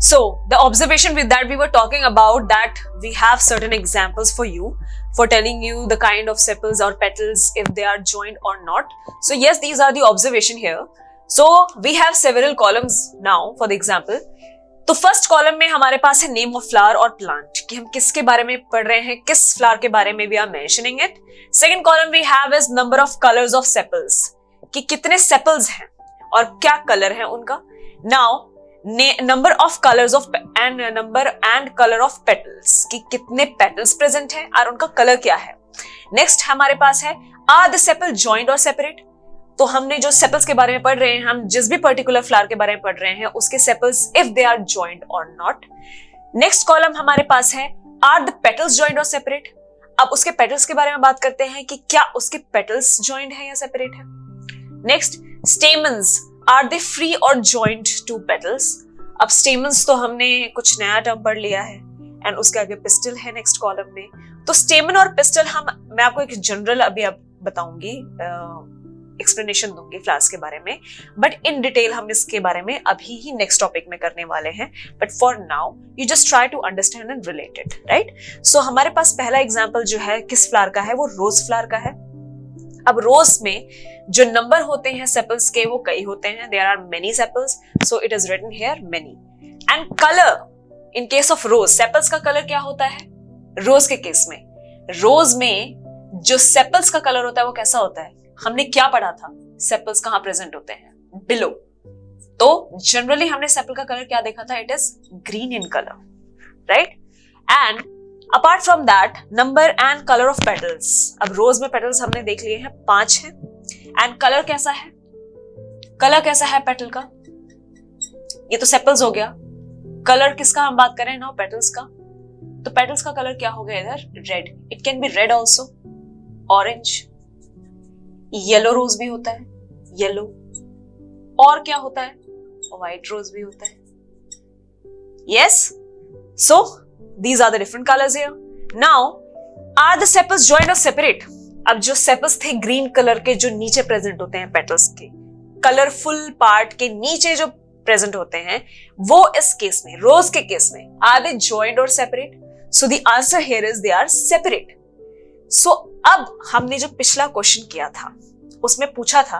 So the observation with that we were talking about, that we have certain examples for you, for telling you the kind of sepals or petals if they are joined or not. So yes, these are the observation here. So we have several columns now for the example. तो first column में हमारे पास है name of flower और plant, कि हम किसके बारे में पढ़ रहे हैं, किस फ्लावर के बारे में we are mentioning it. Second column we have is number of colours of sepals, कि कितने सेपल्स हैं और क्या कलर है उनका. Now number of colours of and number and colour of petals, कि कितने पेटल्स प्रेजेंट हैं और उनका कलर क्या है. नेक्स्ट हमारे पास है आर द सेपल जॉइंट और सेपरेट. तो हमने जो सेपल्स के बारे में पढ़ रहे हैं, हम जिस भी पर्टिकुलर फ्लावर के बारे में पढ़ रहे हैं उसके sepals if they are joint और नॉट. नेक्स्ट कॉलम हमारे पास है आर द पेटल्स जॉइंट और सेपरेट. अब उसके पेटल्स के बारे में बात करते हैं कि क्या उसके पेटल्स जॉइंट है या सेपरेट है. Next stamens, are they free और जॉइंट टू पेटल्स. अब स्टेमन्स तो हमने कुछ नया टर्म पढ़ लिया है एंड उसके आगे पिस्टल है नेक्स्ट कॉलम में. तो स्टेमन और पिस्टल मैं आपको एक जनरल अभी अब बताऊंगी, एक्सप्लेनेशन दूंगी फ्लावर्स के बारे में, बट इन डिटेल हम इसके बारे में अभी ही नेक्स्ट टॉपिक में करने वाले हैं. But for now you just try to understand and relate it, right. So हमारे पास पहला एग्जांपल जो है किस फ्लावर का है, वो रोज फ्लावर का है. अब रोज में जो नंबर होते हैं सेपल्स के वो कई होते हैं, there are many sepals, so it is written here many. And colour in case of rose, sepals का कलर क्या होता है रोज के केस में. रोज में जो सेपल्स का कलर होता है वो कैसा होता है, हमने क्या पढ़ा था, सेपल्स कहां प्रेजेंट होते हैं, बिलो. तो जनरली हमने सेपल का कलर क्या देखा था, it is green in colour, right. And apart from that number and colour of petals. अब रोज में पेटल्स हमने देख लिए हैं 5 हैं. एंड कलर कैसा है, कलर कैसा है पेटल का, ये तो सेपल्स हो गया. कलर किसका हम बात करें नाउ, पेटल्स का. तो पेटल्स का कलर क्या हो गया इधर, red. It can be red also, orange, yellow rose भी होता है, येलो. और क्या होता है, व्हाइट रोज भी होता है. Yes, so these are the different colours here. Now are the sepals joint और सेपरेट. अब जो सेपल्स थे ग्रीन कलर के जो नीचे प्रेजेंट होते हैं पेटल्स के, कलरफुल पार्ट के नीचे जो प्रेजेंट होते हैं, वो इस केस में रोज के केस में आर दे जॉइंट और separate. So the answer here is they are separate. So अब हमने जो पिछला क्वेश्चन किया था उसमें पूछा था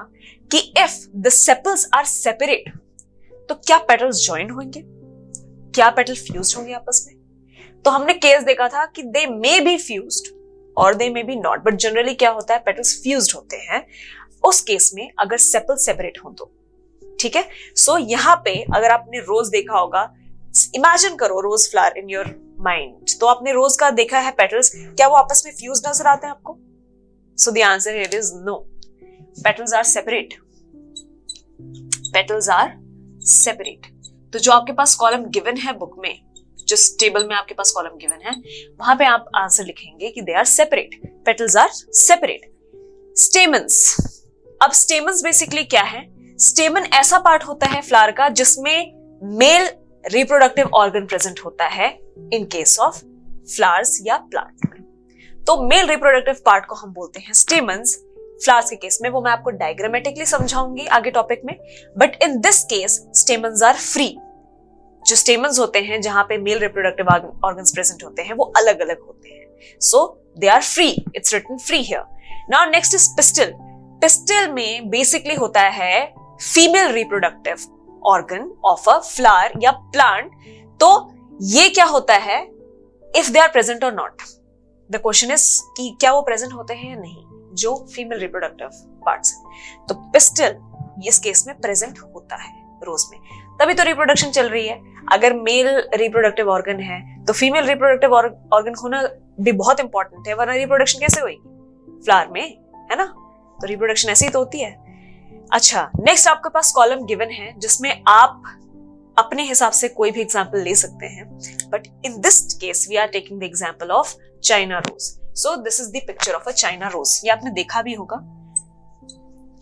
कि if the sepals are separate तो क्या पेटल्स जॉइन होंगे, क्या पेटल फ्यूज्ड होंगे आपस में. तो हमने केस देखा था कि दे मे बी फ्यूज्ड और they may be not, but generally क्या होता है, पेटल्स फ्यूज्ड होते हैं उस केस में अगर सेपल सेपरेट हो तो. ठीक है. सो यहां पे अगर आपने रोज देखा होगा, इमेजिन करो rose flower in your mind, तो आपने रोज का देखा है पेटल्स, क्या वो आपस में फ्यूज नजर आते हैं आपको. So the answer here is no, petals are separate, petals are separate. तो जो आपके पास कॉलम गिवन है बुक में, जिस टेबल में आपके पास कॉलम गिवन है, वहां पे आप आंसर लिखेंगे कि they are separate, petals are separate. Stamens. अब स्टेमन्स बेसिकली क्या है, स्टेमन ऐसा पार्ट होता है फ्लावर का जिसमें मेल रिप्रोडक्टिव ऑर्गन प्रेजेंट होता है इन केस ऑफ फ्लावर्स या प्लांट. तो मेल रिप्रोडक्टिव पार्ट को हम बोलते हैं स्टेमन्स फ्लावर्स के केस में. वो मैं आपको डायग्रामेटिकली समझाऊंगी आगे टॉपिक में. But in this case stamens are free. जो स्टेमन्स होते हैं जहां पे मेल रिप्रोडक्टिव ऑर्गन्स प्रेजेंट होते हैं वो अलग अलग होते हैं. So they are free, it's written free here. Now next is pistil. Pistil में बेसिकली होता है female reproductive organ of a flower या प्लांट. तो ये क्या होता है, इफ दे आर प्रेजेंट और नॉट. द क्वेश्चन इज कि क्या वो प्रेजेंट होते हैं या नहीं, जो फीमेल रिप्रोडक्टिव पार्ट्स. तो पिस्टल इस केस में प्रेजेंट होता है रोज में, तभी तो रिप्रोडक्शन चल रही है. अगर मेल रिप्रोडक्टिव ऑर्गन है तो फीमेल रिप्रोडक्टिव ऑर्गन होना भी बहुत इंपॉर्टेंट है, वरना रिप्रोडक्शन कैसे होगी फ्लावर में, है ना. तो रिप्रोडक्शन ऐसे ही तो होती है. अच्छा, नेक्स्ट आपके पास कॉलम गिवन है जिसमें आप अपने हिसाब से कोई भी एग्जाम्पल ले सकते हैं, but in this case we are taking the example of China rose. So this is the picture of a China rose. ये आपने देखा भी होगा,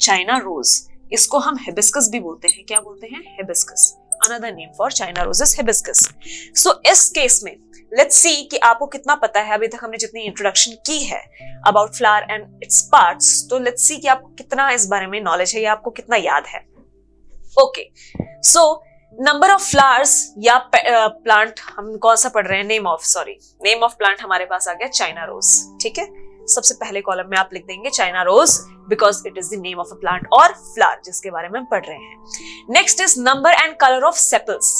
चाइना रोज. इसको हम हिबिस्कस भी बोलते हैं. क्या बोलते हैं, hibiscus. Another name for China rose is hibiscus. So इस केस में लेट्स सी कि आपको कितना पता है. अभी तक हमने जितनी इंट्रोडक्शन की है about flower and its parts, तो लेट्स सी कि आपको कितना इस बारे में नॉलेज है या आपको कितना याद है. Okay, so number of flowers या प्लांट, हम कौन सा पढ़ रहे हैं, नेम ऑफ प्लांट हमारे पास आ गया चाइना रोज। ठीक है, सबसे पहले कॉलम में आप लिख देंगे China rose because it is the name of a plant और फ्लावर जिसके बारे में हम पढ़ रहे हैं। Next is number and colour of sepals.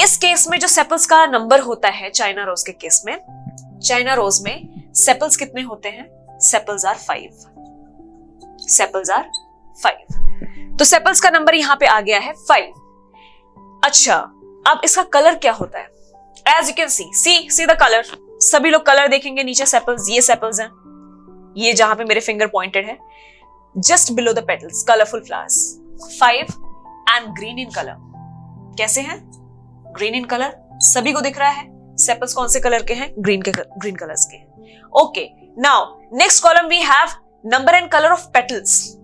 इस केस में जो सेपल्स का नंबर होता है चाइना रोज के केस में, चाइना रोज में सेपल्स कितने होते हैं, सेपल्स आर 5। सेपल्स आर 5, तो सेपल्स का नंबर यहां पे आ गया है 5। अच्छा, अब इसका कलर क्या होता है, as you can see the colour. सभी लोग कलर देखेंगे नीचे, सेपल्स, ये सेपल्स हैं, ये जहां पे मेरे फिंगर पॉइंटेड है, just below the petals colourful flowers, 5 and green in colour. कैसे हैं, ग्रीन इन कलर, सभी को दिख रहा है। सेपल्स कौन से कलर के हैं, ग्रीन कलर्स के हैं। Okay, now next column we have number and colour of petals.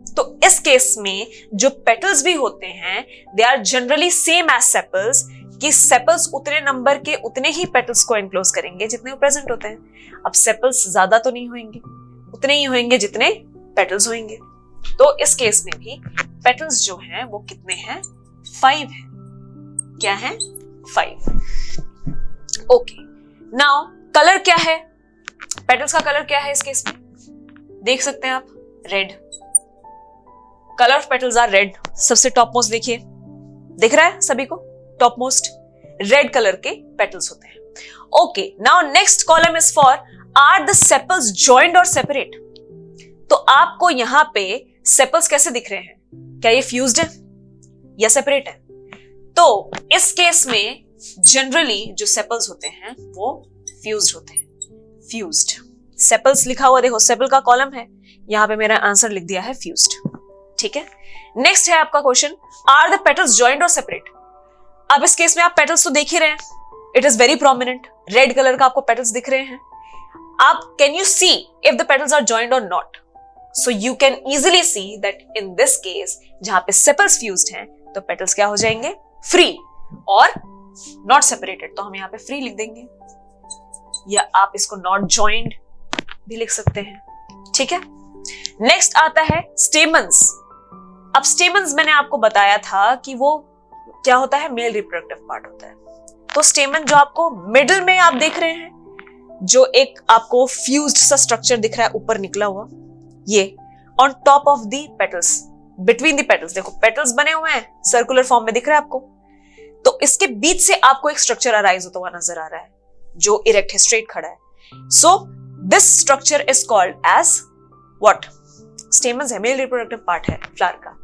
तो इस केस में जो पेटल्स भी होते हैं they are generally same as sepals, कि सेपल्स उतने नंबर के उतने ही पेटल्स को एनक्लोज करेंगे जितने वो प्रेजेंट होते हैं। अब सेपल्स ज्यादा तो नहीं होंगे, उतने ही होंगे जितने पेटल्स होंगे। तो इस केस में भी पेटल्स जो हैं वो कितने हैं, 5 हैं। क्या है, 5। ओके, नाउ कलर क्या है, पेटल्स का कलर क्या है इस केस में, देख सकते हैं आप, red. Colour of petals are red. सबसे टॉप मोस्ट देखिए, दिख रहा है सभी को, टॉप मोस्ट रेड कलर के पेटल्स होते हैं। Okay, now next column is for are the sepals joint और सेपरेट। तो आपको यहां पे सेपल्स कैसे दिख रहे हैं, क्या ये फ्यूज्ड है या सेपरेट है? तो इस केस में जनरली जो सेपल्स होते हैं वो फ्यूज्ड होते हैं, फ्यूज्ड। सेपल्स लिखा हुआ देखो, सेपल का कॉलम है, यहां पे मेरा आंसर लिख दिया है फ्यूज्ड। ठीक है, नेक्स्ट है आपका question, are the petals joint और सेपरेट। अब इस केस में आप पेटल्स तो देख ही रहे हैं, it is very prominent, red colour का आपको पेटल्स दिख रहे हैं। आप can you see if the petals are joint और not? So you can easily see that in this case जहां पे सेपल्स फ्यूज्ड हैं तो पेटल्स क्या हो जाएंगे, फ्री, और नॉट सेपरेटेड तो हम यहां पे फ्री लिख देंगे, या आप इसको नॉट जॉइंट भी लिख सकते हैं। ठीक है, नेक्स्ट आता है स्टेमन्स। अब स्टेमन्स मैंने आपको बताया था कि वो क्या होता है, मेल रिप्रोडक्टिव पार्ट होता है। तो स्टेमन जो आपको मिडिल में आप देख रहे हैं, जो एक आपको फ्यूज्ड सा स्ट्रक्चर दिख रहा है ऊपर निकला हुआ, ये on top of the petals, between the petals, देखो पेटल्स बने हुए हैं सर्कुलर फॉर्म में, दिख रहा है आपको। तो इसके बीच से आपको एक स्ट्रक्चर अराइज होता हुआ नजर आ रहा है जो इरेक्ट है, स्ट्रेट खड़ा है। So this structure is called as what, stamens है, मेल रिप्रोडक्टिव पार्ट है फ्लावर का।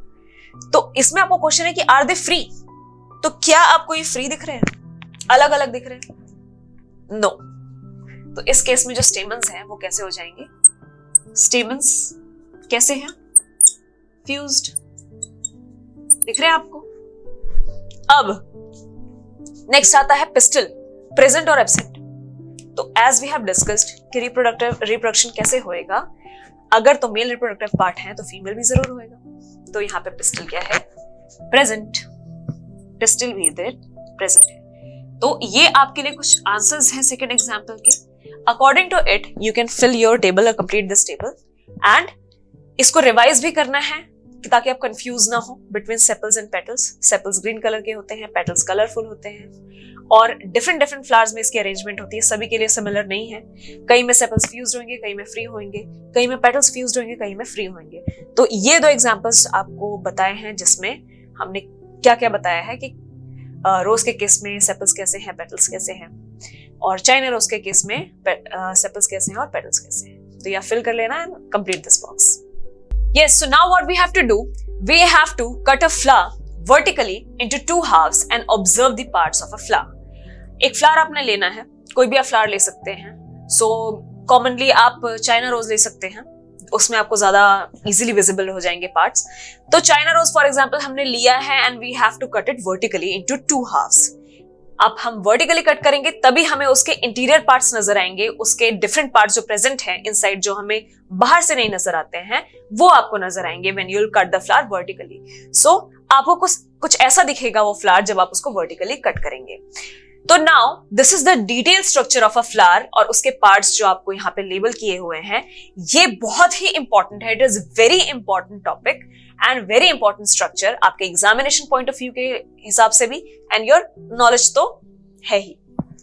तो इसमें आपको क्वेश्चन है कि आर दे फ्री, तो क्या आपको ये फ्री दिख रहे हैं, अलग अलग दिख रहे हैं? नो। तो इस केस में जो स्टेमन्स हैं वो कैसे हो जाएंगे, स्टेमन्स कैसे हैं, फ्यूज्ड, दिख रहे हैं आपको। अब नेक्स्ट आता है पिस्टल, प्रेजेंट और एब्सेंट। तो एज वी हैव डिस्कस्ड कि रिप्रोडक्शन कैसे होएगा, अगर तो मेल रिप्रोडक्टिव पार्ट है तो फीमेल भी जरूर होएगा। तो यहाँ पे पिस्टल क्या है, प्रेजेंट, पिस्टल भी इधर प्रेजेंट है। तो ये आपके लिए कुछ आंसर्स हैं सेकंड एग्जांपल के। According to it you can fill your table और कंप्लीट दिस टेबल, एंड इसको रिवाइज भी करना है ताकि आप कंफ्यूज ना हो between sepals and petals. Sepals green colour के होते हैं, पेटल्स कलरफुल होते हैं, और डिफरेंट फ्लावर्स में इसकी अरेंजमेंट होती है, सभी के लिए सिमिलर नहीं है। कई में सेपल्स फ्यूज्ड होंगे, कई में फ्री होंगे, कई में पेटल्स फ्यूज्ड होंगे, कई में फ्री होंगे। तो ये 2 एग्जांपल्स आपको बताए हैं जिसमें हमने क्या क्या बताया है कि रोज के केस में सेपल्स कैसे हैं, पेटल्स कैसे हैं, और चाइना रोज के केस में सेपल्स कैसे हैं और पेटल्स कैसे हैं। तो यह फिल कर लेना and complete this box. Yes, so now what we have to do, we have to cut a flower vertically into 2 halves and observe the parts of a flower. एक फ्लावर आपने लेना है, कोई भी आप फ्लावर ले सकते हैं। So commonly आप चाइना रोज ले सकते हैं, उसमें आपको ज्यादा इजीली विजिबल हो जाएंगे पार्ट्स। तो चाइना रोज फॉर एग्जांपल हमने लिया है and we have to cut it vertically into 2 halves. अब हम वर्टिकली कट करेंगे तभी हमें उसके इंटीरियर पार्ट्स नजर आएंगे, उसके डिफरेंट पार्ट्स जो प्रेजेंट हैं इनसाइड, जो हमें बाहर से नहीं नजर आते हैं, वो आपको नजर आएंगे when you will cut the flower vertically. So आपको कुछ ऐसा दिखेगा वो फ्लावर जब आप उसको वर्टिकली कट करेंगे। तो now this is the detail structure of a flower, और उसके पार्ट्स जो आपको यहाँ पे लेबल किए हुए हैं, ये बहुत ही इंपॉर्टेंट है. It is very important topic and very important structure आपके एग्जामिनेशन पॉइंट ऑफ व्यू के हिसाब से भी, एंड योर नॉलेज तो है ही.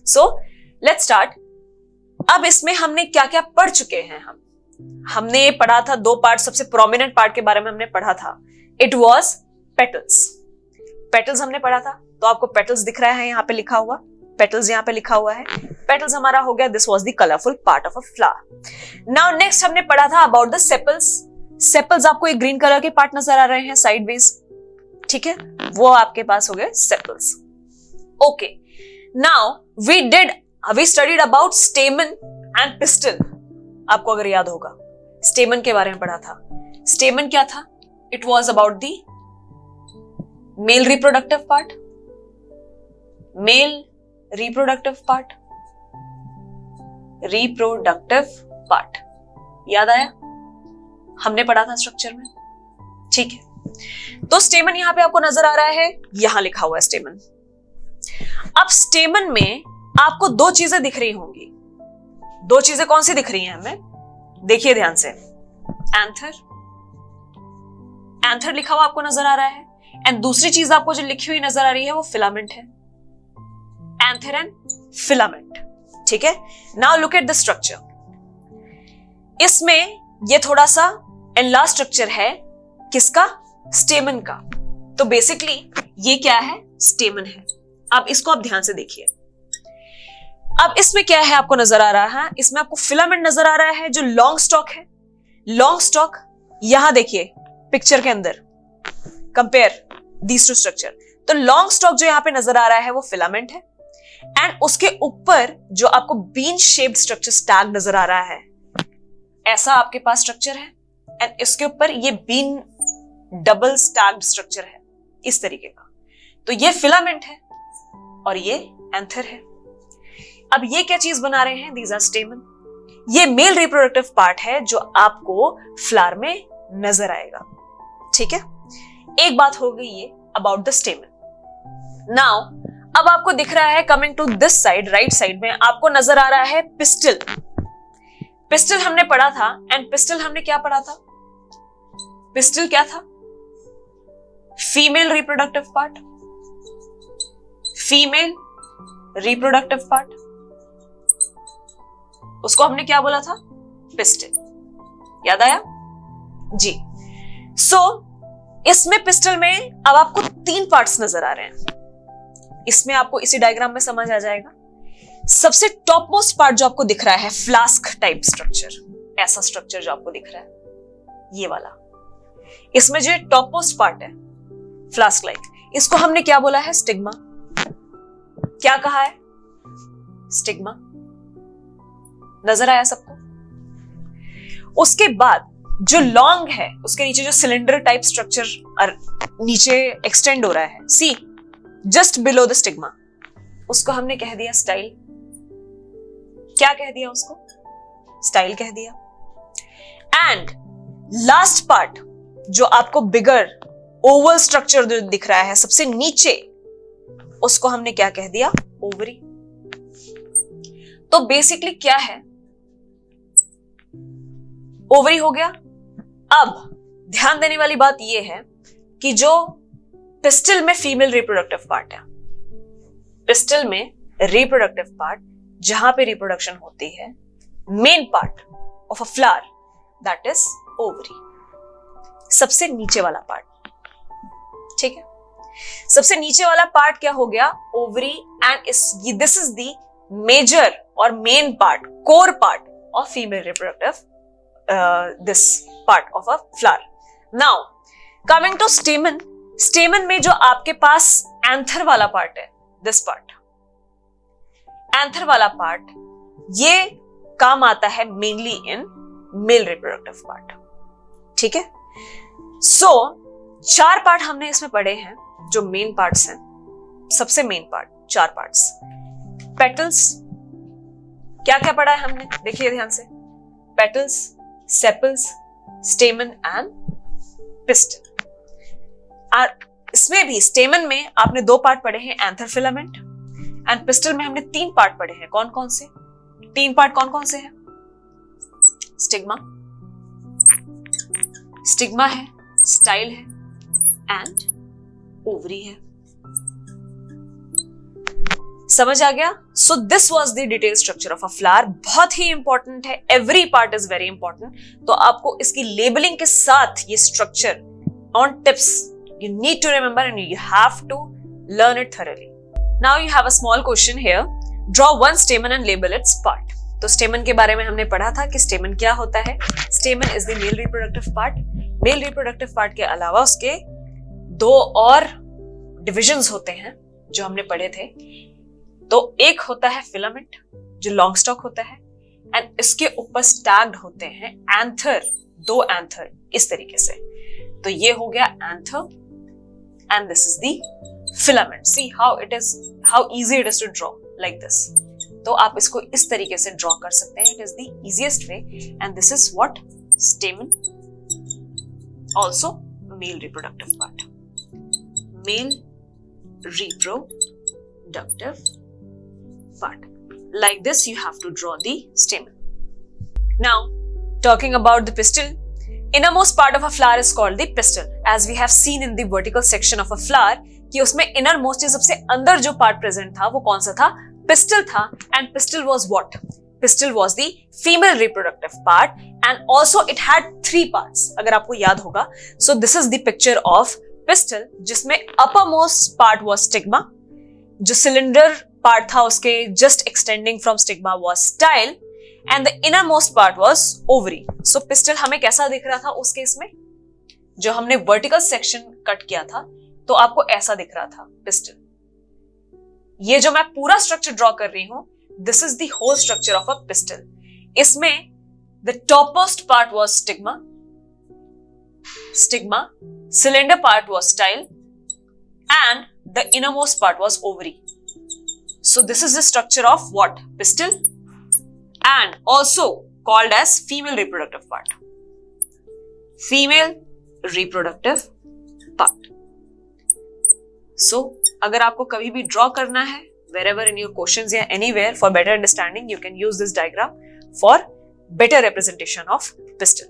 So let's start. अब इसमें हमने क्या क्या पढ़ चुके हैं. हमने पढ़ा था दो पार्ट. सबसे प्रोमिनेंट पार्ट के बारे में हमने पढ़ा था, इट वॉज पेटल्स. पेटल्स हमने पढ़ा था, तो आपको पेटल्स दिख रहा है यहाँ पे लिखा हुआ, पेटल्स यहाँ पे लिखा हुआ है. पेटल्स हमारा हो गया. This was the colourful part of a flower. Now next हमने पढ़ा था अबाउट द सेपल्स. सेपल्स आपको एक ग्रीन कलर के पार्ट नजर आ रहे हैं साइडवेज, ठीक है, वो आपके पास हो गए sepals. Okay, now we studied about stamen and pistil. आपको अगर याद होगा, स्टेमन के बारे में पढ़ा था. स्टेमन क्या था? It was about the mail reproductive part. Mail reproductive part, reproductive part याद आया? हमने पढ़ा था स्ट्रक्चर में, ठीक है. तो स्टेमन यहां पे आपको नजर आ रहा है, यहां लिखा हुआ है स्टेमन. अब स्टेमन में आपको दो चीजें दिख रही होंगी. दो चीजें कौन सी दिख रही हैं हमें? देखिए ध्यान से. एंथर, एंथर लिखा हुआ आपको नजर आ रहा है, एंड दूसरी चीज आपको जो लिखी हुई नजर आ रही है वो फिलामेंट है. एंथर एंड फिलामेंट, ठीक है. Now look at the structure. इसमें ये थोड़ा सा एनलार्ज स्ट्रक्चर है. किसका? स्टेमन का. तो बेसिकली ये क्या है? स्टेमन है. अब इसको आप ध्यान से देखिए. अब इसमें क्या है आपको नजर आ रहा है? इसमें आपको फिलामेंट नजर आ रहा है जो लॉन्ग स्टॉक है. लॉन्ग स्टॉक यहां देखिए पिक्चर के अंदर, कंपेयर दीज टू स्ट्रक्चर. तो लॉन्ग स्टॉक जो यहां पे नजर आ रहा है वो फिलामेंट है, एंड उसके ऊपर जो आपको बीन शेप्ड स्ट्रक्चर स्टैग नजर आ रहा है, ऐसा आपके पास स्ट्रक्चर है, एंड इसके ऊपर ये बीन डबल स्टैग्ड स्ट्रक्चर है इस तरीके का. तो ये फिलामेंट है और ये एंथर है. अब ये क्या चीज बना रहे हैं? These are stamen. ये मेल रिप्रोडक्टिव पार्ट है जो आपको फ्लावर में नजर आएगा, ठीक है. एक बात हो गई ये अबाउट द स्टेमन. नाउ अब आपको दिख रहा है, coming to this side, right side में आपको नजर आ रहा है पिस्टल. पिस्टल हमने पढ़ा था, एंड पिस्टल हमने क्या पढ़ा था? पिस्टल क्या था? Female reproductive part. Female reproductive part, उसको हमने क्या बोला था? पिस्टल. याद आया जी? सो इसमें पिस्टल में अब आपको तीन पार्ट्स नजर आ रहे हैं. इसमें आपको इसी डायग्राम में समझ आ जाएगा. सबसे टॉप मोस्ट पार्ट जो आपको दिख रहा है, फ्लास्क टाइप स्ट्रक्चर, ऐसा स्ट्रक्चर जो आपको दिख रहा है, ये वाला. इसमें जो टॉप मोस्ट पार्ट है फ्लास्क लाइक, इसको हमने क्या बोला है? स्टिग्मा. क्या कहा है? स्टिग्मा. नजर आया सबको? उसके बाद जो लॉन्ग है, उसके नीचे जो सिलेंडर टाइप स्ट्रक्चर नीचे एक्सटेंड हो रहा है, सी जस्ट बिलो द स्टिग्मा, उसको हमने कह दिया स्टाइल. क्या कह दिया उसको? स्टाइल कह दिया. एंड लास्ट पार्ट जो आपको बिगर ओवल स्ट्रक्चर जो दिख रहा है सबसे नीचे, उसको हमने क्या कह दिया? ओवरी. तो बेसिकली क्या है? ओवरी हो गया. अब ध्यान देने वाली बात यह है कि जो पिस्टल में फीमेल रिप्रोडक्टिव पार्ट है, पिस्टल में रिप्रोडक्टिव पार्ट जहां पे रिप्रोडक्शन होती है, main part of a flower, that is ovary. सबसे नीचे वाला पार्ट, ठीक है. सबसे नीचे वाला पार्ट क्या हो गया? Ovary. And this is the major और main part, core part of female reproductive this part of a flower. Now coming to stamen. stamen में जो आपके पास एंथर वाला पार्ट है, this part, एंथर वाला पार्ट, ये काम आता है mainly in male reproductive part, ठीक है. सो चार पार्ट हमने इसमें पढ़े हैं जो मेन पार्ट्स हैं. सबसे मेन पार्ट, चार पार्ट्स. पेटल्स, क्या क्या पढ़ा है हमने? देखिए ध्यान से. Petals, sepals, स्टेमन and pistol. इसमें भी स्टेमन में आपने दो पार्ट पढ़े हैं, एंथर फिलामेंट, एंड पिस्टल में हमने 3 पार्ट पढ़े हैं, कौन कौन से? 3 पार्ट कौन कौन से हैं? स्टिग्मा, स्टिग्मा है, स्टाइल है एंड ओवरी है। समझ आ गया? So this was the detail structure of a flower. बहुत ही इंपॉर्टेंट है, every part is very important. तो आपको इसकी लेबलिंग के साथ ये structure on tips you need to remember and you have to learn it thoroughly. Now you have a small question here. Draw one stamen and label its part. तो स्टेमन के बारे में हमने पढ़ा था कि स्टेमन क्या होता है। स्टेमन is the mail reproductive part. Mail reproductive part के अलावा उसके 2 और डिविजन्स होते हैं जो हमने पढ़े थे। तो एक होता है फिलामेंट जो लॉन्ग स्टॉक होता है एंड इसके ऊपर स्टैग्ड होते हैं एंथर, 2 एंथर इस तरीके से। तो ये हो गया anther and this is the filament. See how easy it is to draw like this. तो आप इसको इस तरीके से ड्रॉ कर सकते हैं. It is the easiest way and this is what stamen, also male reproductive part. Male reproductive part. Like this you have to draw the stamen. Now talking about the pistil. Innermost part of a flower is called the pistil. As we have seen in the vertical section of a flower, कि उसमें innermost सबसे अंदर जो part present था वो कौन सा था? Pistil था. And pistil was what? Pistil was the female reproductive part and also it had 3 parts. अगर आपको याद होगा. So this is the picture of pistil जिसमें uppermost part was stigma. जो cylinder part था उसके just extending from stigma was style. And the innermost part was ovary. So pistil हमें कैसा दिख रहा था उस केस में? जो हमने vertical section कट किया था तो आपको ऐसा दिख रहा था pistil. ये जो मैं पूरा स्ट्रक्चर ड्रॉ कर रही हूं, this is the whole structure of a pistil. इसमें the topmost part was stigma, cylinder part was style, and the innermost part was ovary. So this is the structure of what? Pistil. And also called as female reproductive part. Female reproductive part. So, अगर आपको कभी भी draw करना है, wherever in your questions या anywhere for better understanding, you can use this diagram for better representation of pistil.